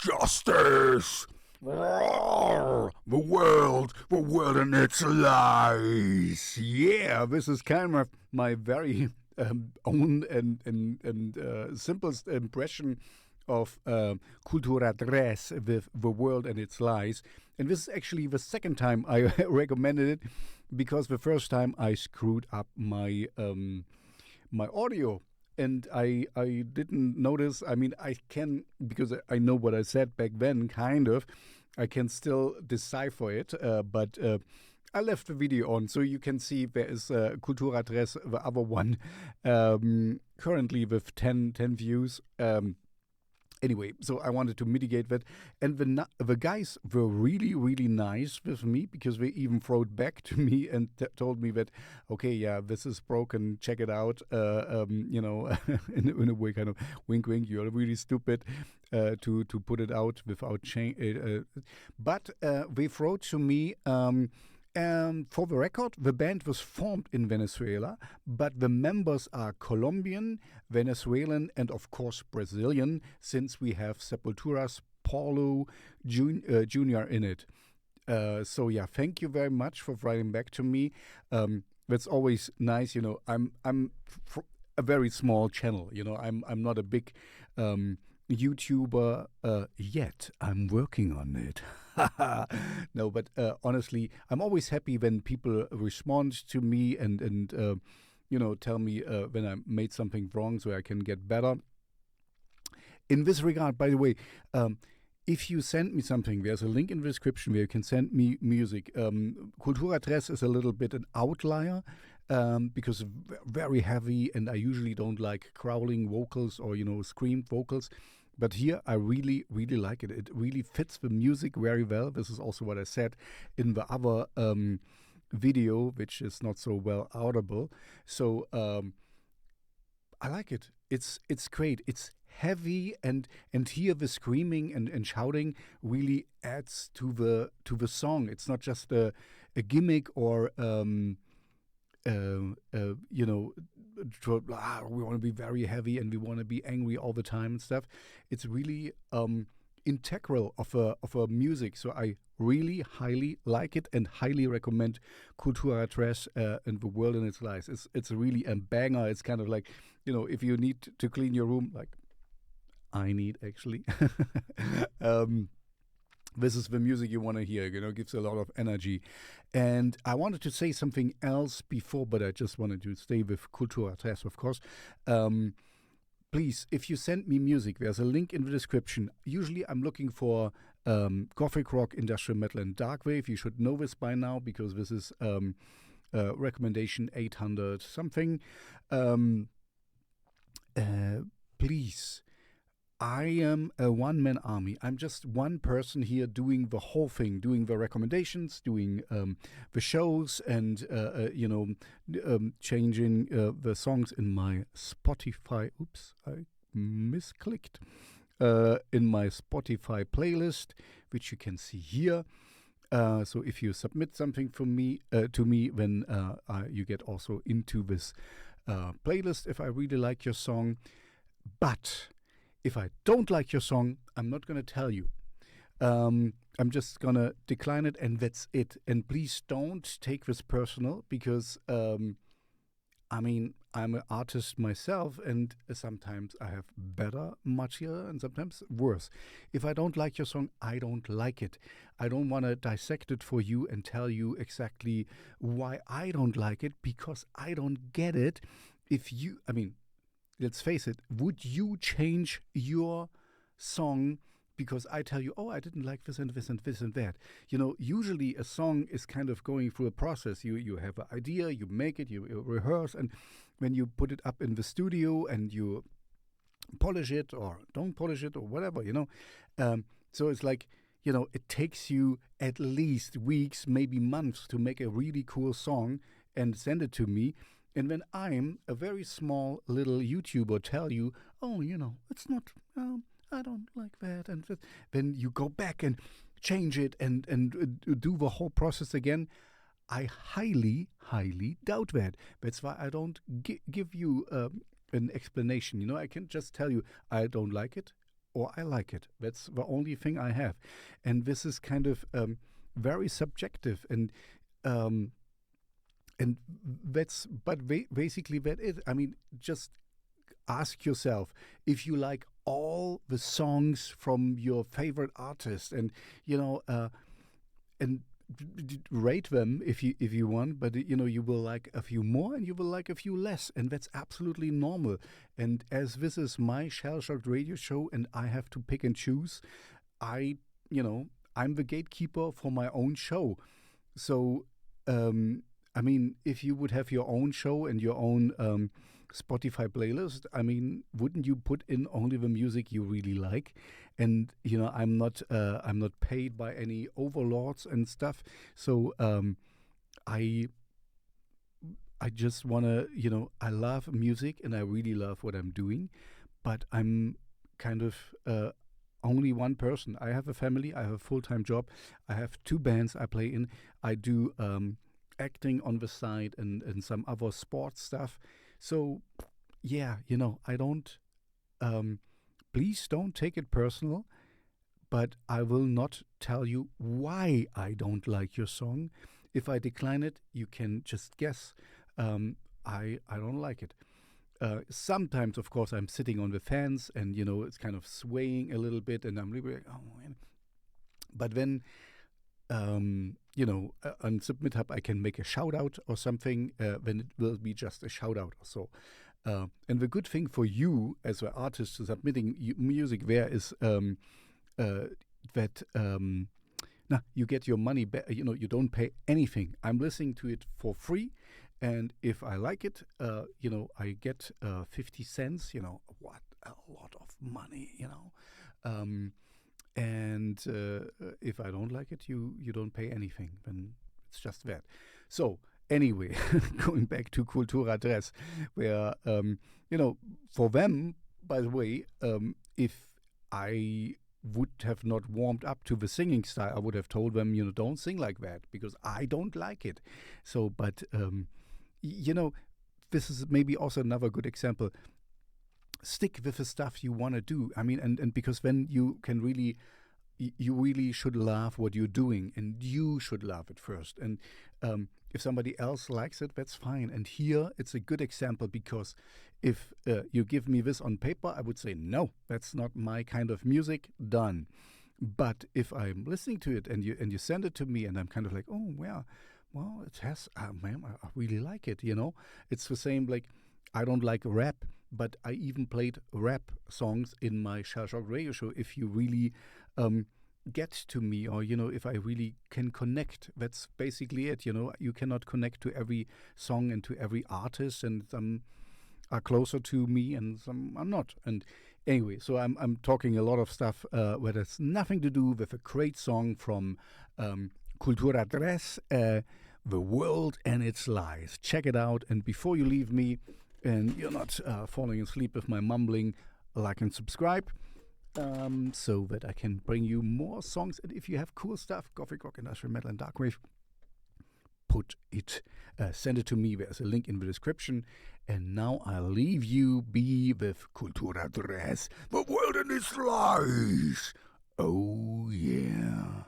Justice! Roar! The world and its lies. Yeah, this is kind of my very own and simplest impression of Cultura with the world and its lies. And this is actually the second time I recommended it, because the first time I screwed up my my audio. And I didn't notice. I mean, I can, because I know what I said back then, kind of. I can still decipher it, but I left the video on, so you can see there is Cultura, the other one, currently with 10 views. Anyway, so I wanted to mitigate that. And the guys were really, really nice with me, because they even wrote back to me and told me that, okay, yeah, this is broken, check it out. In a way, kind of wink, wink, you're really stupid to put it out without change. But they wrote to me, for the record, the band was formed in Venezuela, but the members are Colombian, Venezuelan, and of course Brazilian, since we have Sepultura's Paulo Jr. in it. So yeah, thank you very much for writing back to me. That's always nice. I'm a very small channel. I'm not a big YouTuber yet. I'm working on it. No, but honestly, I'm always happy when people respond to me and tell me when I made something wrong, so I can get better. In this regard, by the way, if you send me something, there's a link in the description where you can send me music. Cultura Tres is a little bit an outlier, because very heavy, and I usually don't like growling vocals or screamed vocals. But here I really, really like it. It really fits the music very well. This is also what I said in the other video, which is not so well audible. So I like it. It's great. It's heavy, and here the screaming and shouting really adds to the song. It's not just a gimmick or we want to be very heavy and we want to be angry all the time and stuff. It's really integral of a music. So I really highly like it and highly recommend Cultura Tres and the world and its lies. It's really a banger. It's kind of like, if you need to clean your room, like I need actually. This is the music you want to hear, gives a lot of energy. And I wanted to say something else before, but I just wanted to stay with Cultura Tres, of course. Please, if you send me music, there's a link in the description. Usually I'm looking for gothic rock, industrial metal, and darkwave. You should know this by now, because this is recommendation 800 something. Please. I am a one-man army. I'm just one person here doing the whole thing, doing the recommendations, doing the shows, and changing the songs in my Spotify. Oops, I misclicked. In my Spotify playlist, which you can see here. So if you submit something to me, then you get also into this playlist if I really like your song. But if I don't like your song, I'm not going to tell you. I'm just going to decline it, and that's it. And please don't take this personal, because, I'm an artist myself, and sometimes I have better material and sometimes worse. If I don't like your song, I don't like it. I don't want to dissect it for you and tell you exactly why I don't like it, because I don't get it. Let's face it, would you change your song because I tell you, oh, I didn't like this and this and this and that? Usually a song is kind of going through a process. You have an idea, you make it, you rehearse, and when you put it up in the studio and you polish it or don't polish it or whatever, So it's like, it takes you at least weeks, maybe months to make a really cool song and send it to me. And when I'm a very small little YouTuber tell you, oh, it's not, I don't like that. And then you go back and change it and do the whole process again. I highly, highly doubt that. That's why I don't give you an explanation. I can just tell you, I don't like it. or I like it. That's the only thing I have. And this is kind of very subjective, and that's, but basically that is, I mean, just ask yourself if you like all the songs from your favorite artist, and and rate them if you want, but you will like a few more and you will like a few less, and that's absolutely normal. And as this is my Shellshocked Radio show and I have to pick and choose, I'm the gatekeeper for my own show. So I mean, if you would have your own show and your own Spotify playlist, I mean, wouldn't you put in only the music you really like? And I'm not paid by any overlords and stuff. So I just wanna, I love music and I really love what I'm doing, but I'm kind of only one person. I have a family. I have a full-time job. I have 2 bands I play in. I do acting on the side and some other sports stuff. So yeah, I don't, please don't take it personal, but I will not tell you why I don't like your song. If I decline it, you can just guess. I don't like it. Sometimes, of course, I'm sitting on the fence and it's kind of swaying a little bit, and I'm really like, oh man. But then on Submit Hub, I can make a shout out or something, then it will be just a shout out or so. And the good thing for you as an artist submitting music there is that you get your money back. You don't pay anything. I'm listening to it for free, and if I like it, I get 50 cents. What a lot of money. And if I don't like it, you don't pay anything. Then it's just that. So anyway, going back to Cultura Dress, where for them, by the way, if I would have not warmed up to the singing style, I would have told them, don't sing like that, because I don't like it. So, but this is maybe also another good example. Stick with the stuff you want to do. I mean, and because then you can really, you really should love what you're doing, and you should love it first. And if somebody else likes it, that's fine. And here it's a good example, because if you give me this on paper, I would say, no, that's not my kind of music, done. But if I'm listening to it and you send it to me and I'm kind of like, oh, yeah, well, it has, man, I really like it, It's the same, like, I don't like rap, but I even played rap songs in my Shellshocked Radio show. If you really get to me, or if I really can connect, that's basically it. You cannot connect to every song and to every artist, and some are closer to me and some are not. And anyway, so I'm talking a lot of stuff where there's nothing to do with a great song from Cultura Dress, The World and Its Lies. Check it out, and before you leave me and you're not falling asleep with my mumbling, like and subscribe, so that I can bring you more songs. And if you have cool stuff, gothic, rock, industrial metal, and darkwave, put it, send it to me. There's a link in the description. And now I'll leave you be with Cultura Dress, The World and Its Lies. Oh yeah.